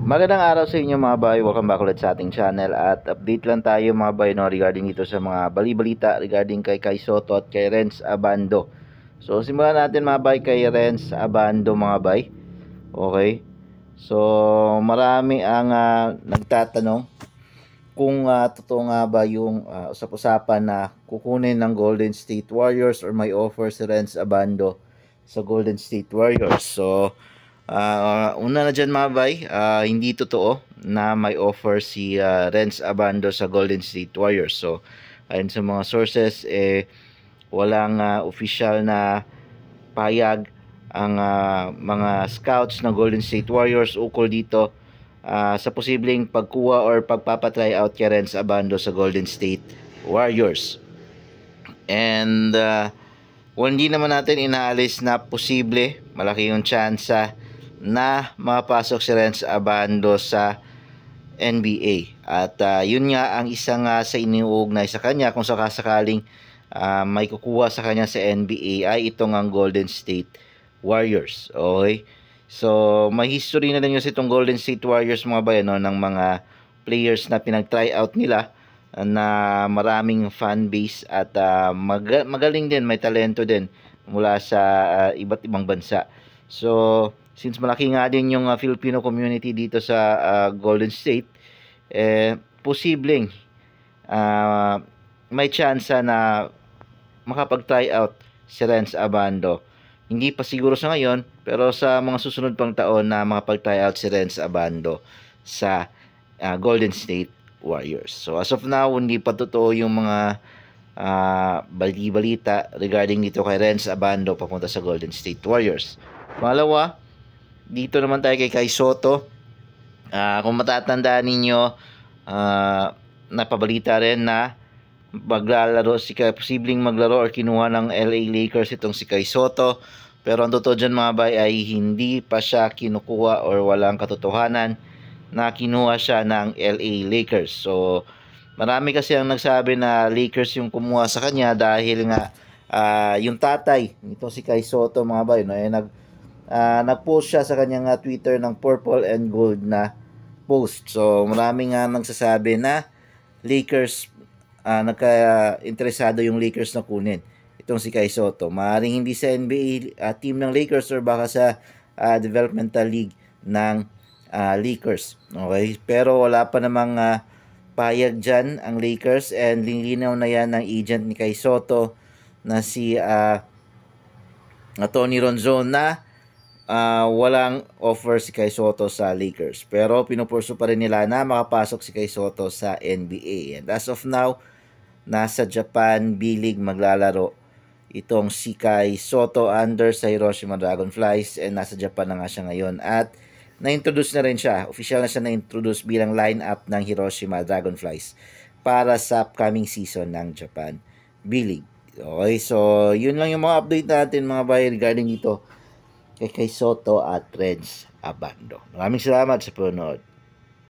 Magandang araw sa inyo mga bay, welcome back ulit sa ating channel at update lang tayo mga bay no, regarding dito sa mga bali-balita regarding kay Kai Sotto at kay Renz Abando. So simulan natin mga bay kay Renz Abando mga bay. Okay. So marami ang nagtatanong kung totoo nga ba yung usap-usapan na kukunin ng Golden State Warriors or may offer si Renz Abando sa Golden State Warriors. So una na dyan mga bay, hindi totoo na may offer si Renz Abando sa Golden State Warriors. So ayon sa mga sources, walang official na payag ang mga scouts ng Golden State Warriors ukol dito sa posibleng pagkuha or pagpapatry out kay Renz Abando sa Golden State Warriors. And hindi naman natin inaalis na posible, malaki yung tsansa na mapasok si Renz Abando sa NBA. At yun nga ang isang sa iniuugnay sa kanya kung sakasakaling may kukuha sa kanya sa NBA ay itong ang Golden State Warriors. Okay? So may history na din kasi itong Golden State Warriors mga bayan no, ng mga players na pinag-try out nila na maraming fan base at magaling din, may talento din mula sa iba't ibang bansa. So since malaki nga din yung Filipino community dito sa Golden State, posibleng may chance na makapag-try out si Renz Abando. Hindi pa siguro sa ngayon, pero sa mga susunod pang taon na makapag-try out si Renz Abando sa Golden State Warriors. So as of now, hindi pa totoo yung mga balita regarding dito kay Renz Abando papunta sa Golden State Warriors. Pangalawa, dito naman tayo kay Kai Sotto. Kung matatandaan ninyo, napabalita rin na maglalaro posibleng maglaro or kinuha ng LA Lakers itong si Kai Sotto. Pero ang totoo dyan mga bay ay hindi pa siya kinukuha or walang katotohanan na kinuha siya ng LA Lakers. So marami kasi ang nagsabi na Lakers yung kumuha sa kanya dahil nga yung tatay nito si Kai Sotto mga bay no, nag-post siya sa kanyang Twitter ng purple and gold na post. So maraming nga nagsasabi na Lakers, nagka-interesado yung Lakers na kunin itong si Kai Sotto. Maaaring hindi sa NBA team ng Lakers or baka sa developmental league ng Lakers. Okay? Pero wala pa namang payag dyan ang Lakers and linaw na yan ng agent ni Kai Sotto na si Tony Ronzon na walang offer si Kai Sotto sa Lakers. Pero pinupurso pa rin nila na makapasok si Kai Sotto sa NBA. And as of now, nasa Japan B-League maglalaro itong si Kai Sotto under sa Hiroshima Dragonflies and nasa Japan na nga siya ngayon. At na-introduce na rin siya, official na siya na-introduce bilang lineup ng Hiroshima Dragonflies para sa upcoming season ng Japan B-League. Okay, so yun lang yung mga update natin mga bay regarding dito kay Kai Sotto at Renz Abando. Maraming salamat sa panonood.